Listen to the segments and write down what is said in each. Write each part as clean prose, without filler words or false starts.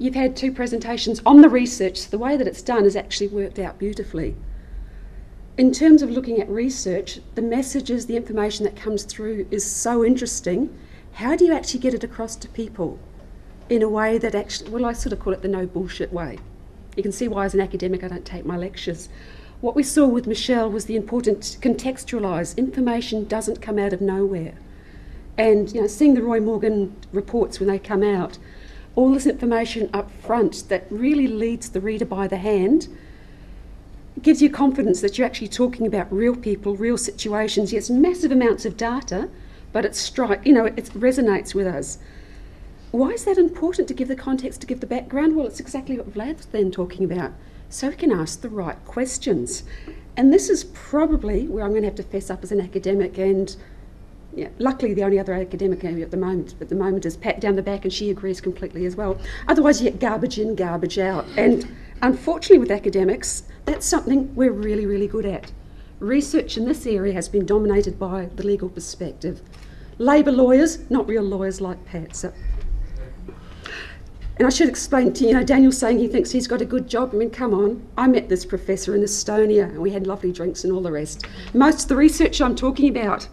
you've had 2 presentations on the research. The way that it's done has actually worked out beautifully. In terms of looking at research, the messages, the information that comes through is so interesting. How do you actually get it across to people in a way that actually, well, I sort of call it the no bullshit way. You can see why as an academic I don't take my lectures. What we saw with Michelle was the important contextualise. Information doesn't come out of nowhere. And seeing the Roy Morgan reports when they come out, all this information up front that really leads the reader by the hand, gives you confidence that you're actually talking about real people, real situations. Yes, massive amounts of data, but it resonates with us. Why is that important to give the context, to give the background? Well, it's exactly what Vlad's then talking about. So we can ask the right questions. And this is probably where I'm going to have to fess up as an academic, and luckily the only other academic at the moment is Pat down the back, and she agrees completely as well. Otherwise you get garbage in, garbage out. And unfortunately with academics, that's something we're really, really good at. Research in this area has been dominated by the legal perspective. Labour lawyers, not real lawyers like Pat. So. And I should explain to you, Daniel's saying he thinks he's got a good job. I mean, come on. I met this professor in Estonia and we had lovely drinks and all the rest. Most of the research I'm talking about,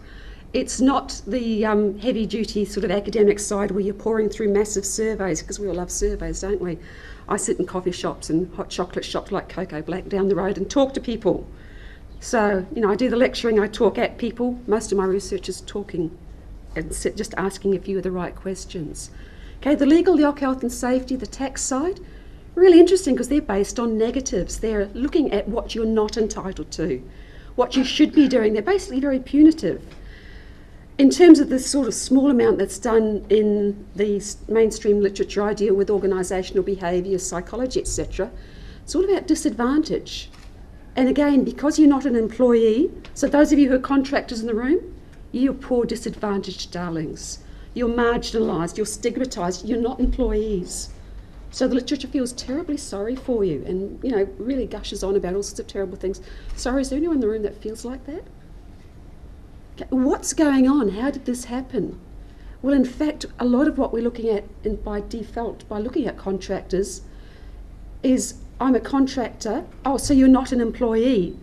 it's not the heavy-duty sort of academic side where you're pouring through massive surveys, because we all love surveys, don't we? I sit in coffee shops and hot chocolate shops like Cocoa Black down the road and talk to people. So, I do the lecturing, I talk at people. Most of my research is talking and just asking a few of the right questions. Okay, the legal, the health and safety, the tax side, really interesting because they're based on negatives. They're looking at what you're not entitled to, what you should be doing. They're basically very punitive. In terms of the sort of small amount that's done in the mainstream literature, I deal with organisational behaviour, psychology, etc. It's all about disadvantage. And again, because you're not an employee, so those of you who are contractors in the room, you're poor disadvantaged darlings. You're marginalised, you're stigmatised, you're not employees. So the literature feels terribly sorry for you and, really gushes on about all sorts of terrible things. Sorry, is there anyone in the room that feels like that? What's going on? How did this happen? Well, in fact, a lot of what we're looking at by default, by looking at contractors, is I'm a contractor. Oh, so you're not an employee.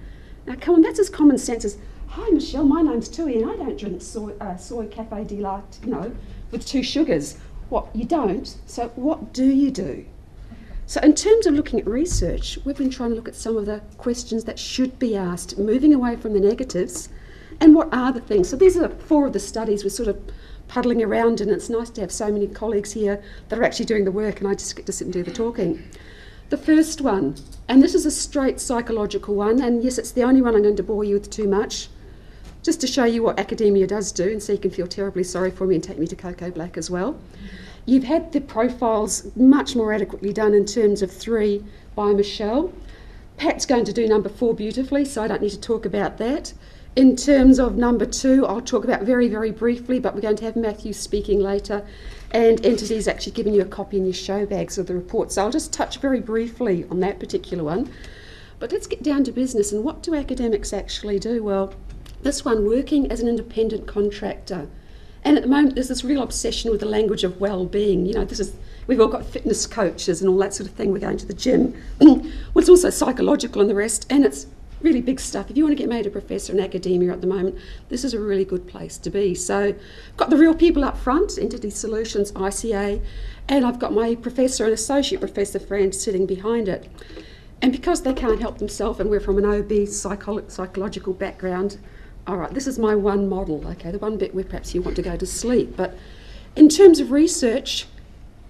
Now, come on, that's as common sense as, hi, Michelle, my name's Tui and I don't drink soy cafe de latte, with 2 sugars. What, you don't? So what do you do? So in terms of looking at research, we've been trying to look at some of the questions that should be asked, moving away from the negatives. And what are the things? So these are 4 of the studies we're sort of puddling around in. It's nice to have so many colleagues here that are actually doing the work and I just get to sit and do the talking. The first one, and this is a straight psychological one, and yes, it's the only one I'm going to bore you with too much, just to show you what academia does do and so you can feel terribly sorry for me and take me to Cocoa Black as well. You've had the profiles much more adequately done in terms of 3 by Michelle. Pat's going to do number 4 beautifully, so I don't need to talk about that. In terms of number 2, I'll talk about very, very briefly, but we're going to have Matthew speaking later, and Entity's actually given you a copy in your show bags of the report. So I'll just touch very briefly on that particular one. But let's get down to business, and what do academics actually do? Well, this one, working as an independent contractor. And at the moment, there's this real obsession with the language of well-being. We've all got fitness coaches and all that sort of thing. We're going to the gym. Well, it's also psychological and the rest, and it's really big stuff. If you want to get made a professor in academia at the moment, this is a really good place to be. So I've got the real people up front, Entity Solutions, ICA, and I've got my professor and associate professor friend sitting behind it. And because they can't help themselves and we're from an OB psychological background, all right, this is my one model, okay, the one bit where perhaps you want to go to sleep. But in terms of research,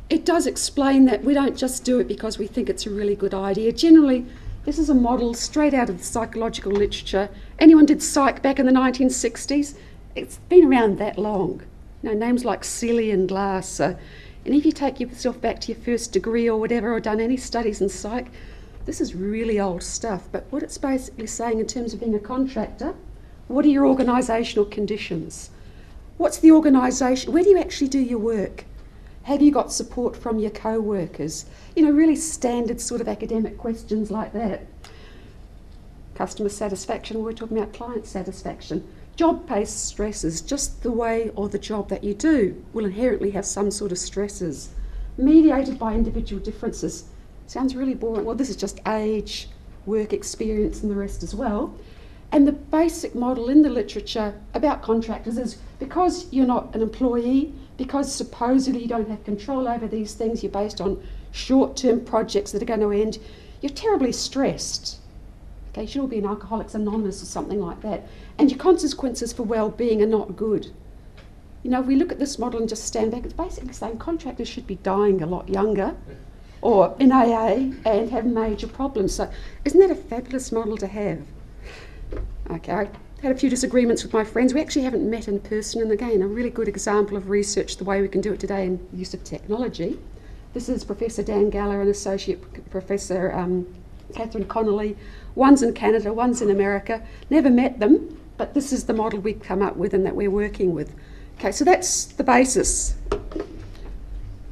it does explain that we don't just do it because we think it's a really good idea. Generally, this is a model straight out of the psychological literature. Anyone did psych back in the 1960s? It's been around that long. Names like Seeley and Glass. And if you take yourself back to your first degree or whatever, or done any studies in psych, this is really old stuff. But what it's basically saying in terms of being a contractor, what are your organisational conditions? What's the organisation? Where do you actually do your work? Have you got support from your co-workers? Really standard sort of academic questions like that. Customer satisfaction, we're talking about client satisfaction. Job-based stresses, just the way or the job that you do will inherently have some sort of stresses. mediated by individual differences. Sounds really boring. Well, this is just age, work experience and the rest as well. And the basic model in the literature about contractors is because you're not an employee, because supposedly you don't have control over these things, you're based on short-term projects that are going to end, you're terribly stressed. Okay, you should all be in Alcoholics Anonymous or something like that. And your consequences for well-being are not good. You know, if we look at this model and just stand back, it's basically saying contractors should be dying a lot younger or in AA and have major problems. So isn't that a fabulous model to have? Okay, I had a few disagreements with my friends. We actually haven't met in person, and again, a really good example of research, the way we can do it today in the use of technology. This is Professor Dan Galler and Associate Professor Catherine Connolly. One's in Canada, one's in America. Never met them, but this is the model we've come up with and that we're working with. Okay, so that's the basis.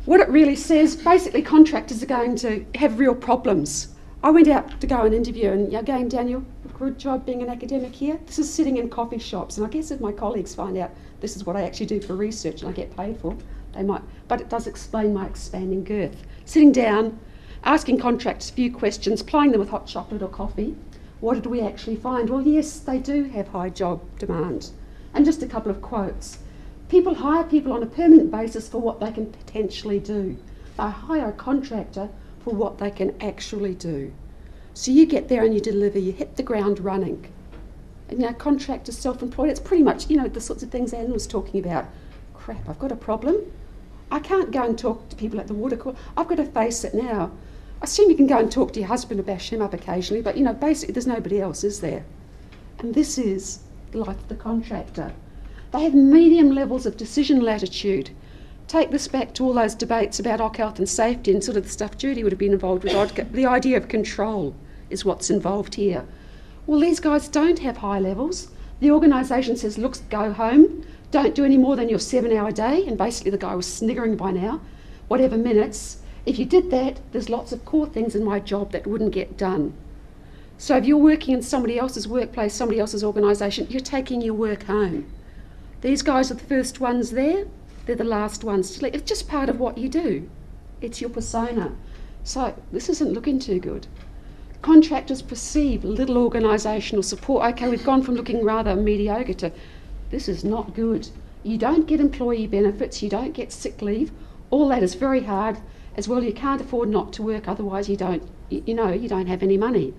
What it really says, basically contractors are going to have real problems. I went out to go and interview, and again, Daniel, good job being an academic here. This is sitting in coffee shops, and I guess if my colleagues find out this is what I actually do for research and I get paid for, they might, but it does explain my expanding girth. Sitting down, asking contractors a few questions, plying them with hot chocolate or coffee. What did we actually find? Well, yes, they do have high job demand. And just a couple of quotes. People hire people on a permanent basis for what they can potentially do. They hire a contractor for what they can actually do. So you get there and you deliver, you hit the ground running. And you know, contractors, self-employed, it's pretty much, you know, the sorts of things Anne was talking about. Crap, I've got a problem. I can't go and talk to people at the water cooler. I've got to face it now. I assume you can go and talk to your husband or bash him up occasionally, but you know, basically there's nobody else, is there? And this is the life of the contractor. They have medium levels of decision latitude. Take this back to all those debates about OC health and safety and sort of the stuff Judy would have been involved with. The idea of control is what's involved here. Well, these guys don't have high levels. The organisation says, look, go home, don't do any more than your 7-hour day, and basically the guy was sniggering by now, whatever minutes. If you did that, there's lots of core things in my job that wouldn't get done. So if you're working in somebody else's workplace, somebody else's organisation, you're taking your work home. These guys are the first ones there, they're the last ones to leave. It's just part of what you do. It's your persona. So this isn't looking too good. Contractors perceive little organisational support. Okay, we've gone from looking rather mediocre to this is not good. You don't get employee benefits, you don't get sick leave. All that is very hard. As well, you can't afford not to work, otherwise you don't have any money.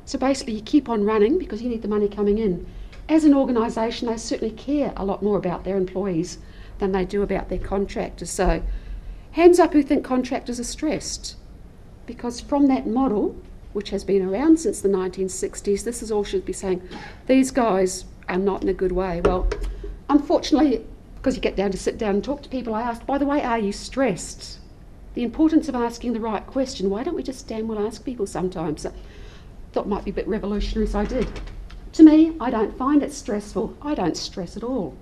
So basically you keep on running because you need the money coming in. As an organisation, they certainly care a lot more about their employees than they do about their contractors. So hands up who think contractors are stressed. Because from that model, which has been around since the 1960s, this is all should be saying, these guys are not in a good way. Well, unfortunately, because you get down to sit down and talk to people, I asked, by the way, are you stressed? The importance of asking the right question. Why don't we just damn well ask people sometimes? I thought it might be a bit revolutionary, so I did. To me, I don't find it stressful. I don't stress at all.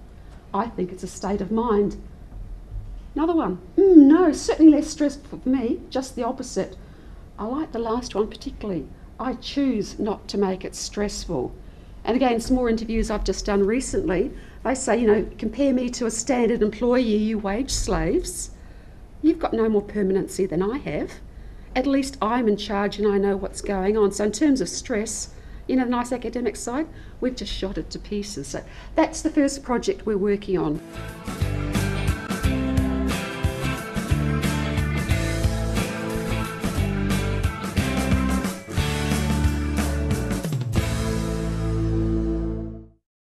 I think it's a state of mind. Another one. No, certainly less stressful for me, just the opposite. I like the last one particularly. I choose not to make it stressful. And again, some more interviews I've just done recently, they say, you know, compare me to a standard employee, you wage slaves. You've got no more permanency than I have. At least I'm in charge and I know what's going on. So in terms of stress, you know, the nice academic side, we've just shot it to pieces. So that's the first project we're working on.